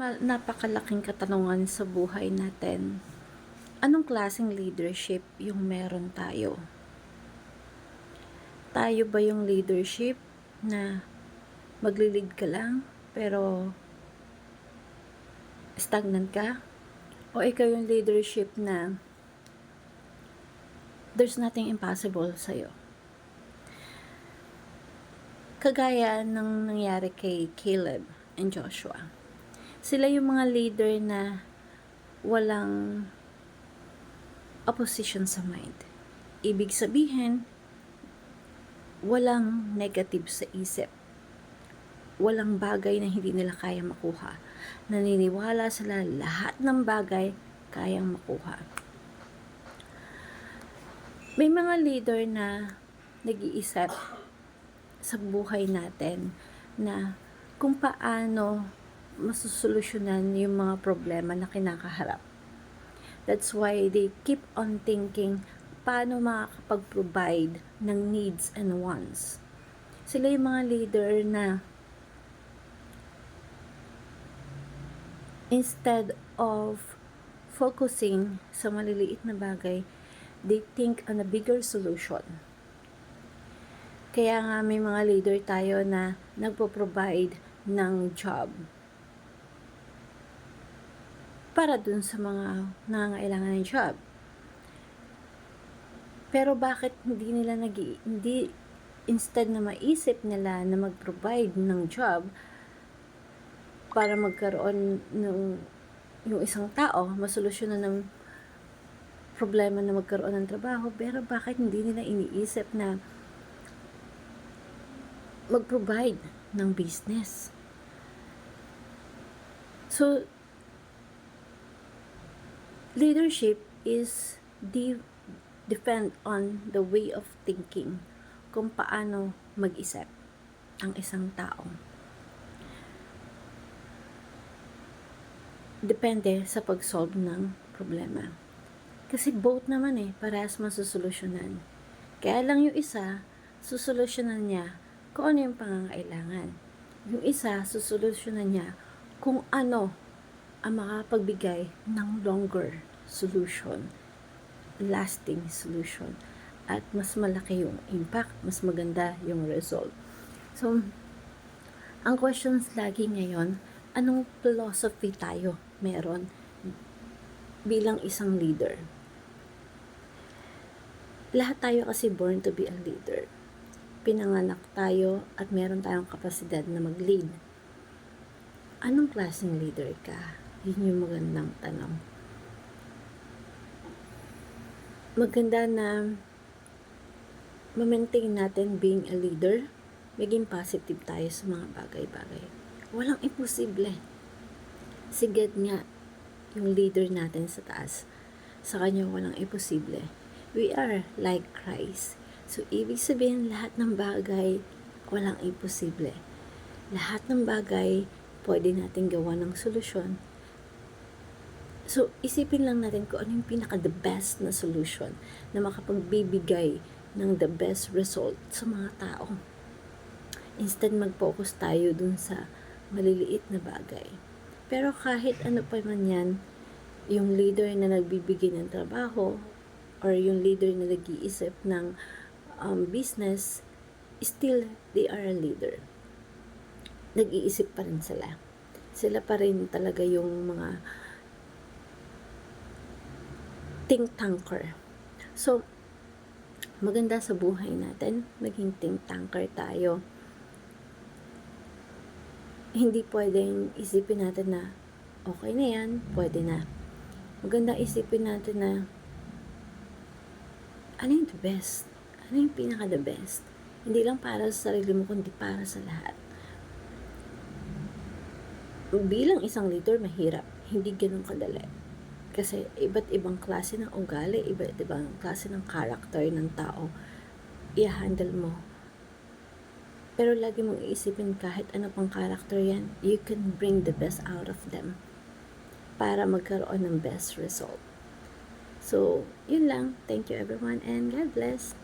Napakalaking katanungan sa buhay natin. Anong klaseng leadership yung meron tayo? Tayo ba yung leadership na maglilid ka lang pero stagnant ka? O ikaw yung leadership na there's nothing impossible sa'yo? Kagaya ng nangyari kay Caleb and Joshua. Sila yung mga leader na walang opposition sa mind. Ibig sabihin, walang negative sa isip. Walang bagay na hindi nila kaya makuha. Naniniwala sila lahat ng bagay kayang makuha. May mga leader na nag-iisip sa buhay natin na kung paano masusolusyonan yung mga problema na kinakaharap. That's why they keep on thinking paano makakapag-provide ng needs and wants. Sila yung mga leader na instead of focusing sa maliliit na bagay, they think on a bigger solution. Kaya nga may mga leader tayo na nagpo-provide ng job para dun sa mga nangangailangan ng job. Pero bakit hindi instead na maisip nila na mag-provide ng job para magkaroon ng yung isang tao, masolusyonan ng problema na magkaroon ng trabaho, pero bakit hindi nila iniisip na mag-provide ng business? So, leadership is depend on the way of thinking, kung paano mag-isip ang isang tao. Depende sa pag-solve ng problema. Kasi both naman parehas masusolusyonan. Kaya lang yung isa, susolusyonan niya kung ano yung pangangailangan. Yung isa, susolusyonan niya kung ano ang makapagbigay ng longer solution, lasting solution, at mas malaki yung impact, mas maganda yung result. So, ang questions lagi ngayon, anong philosophy tayo meron bilang isang leader? Lahat tayo kasi born to be a leader. Pinanganak tayo at meron tayong kapasidad na mag-lead. Anong klaseng leader ka? Yun yung magandang tanong. Maganda na ma-maintain natin being a leader, maging positive tayo sa mga bagay-bagay. Walang imposible. Si God nga, yung leader natin sa taas, sa kanya walang imposible. We are like Christ. So, ibig sabihin, lahat ng bagay, walang imposible. Lahat ng bagay, pwede natin gawa ng solusyon. So, isipin lang natin kung ano yung pinaka-the best na solution na makapagbibigay ng the best result sa mga tao. Instead, mag-focus tayo dun sa maliliit na bagay. Pero kahit ano pa man yan, yung leader na nagbibigay ng trabaho or yung leader na nag-iisip ng business, still, they are a leader. Nag-iisip pa rin sila. Sila pa rin talaga yung mga think tanker. So, maganda sa buhay natin, maging think tanker tayo. Hindi pwedeng isipin natin na okay na yan, pwede na. Maganda isipin natin na ano yung the best? Ano yung pinaka-the best? Hindi lang para sa sarili mo, kundi para sa lahat. Bilang isang leader, mahirap. Hindi ganun kadali. Kasi iba't ibang klase ng ugali, iba't ibang klase ng character ng tao, i-handle mo. Pero lagi mong iisipin kahit ano pang character yan, you can bring the best out of them para magkaroon ng best result. So, yun lang. Thank you everyone and God bless.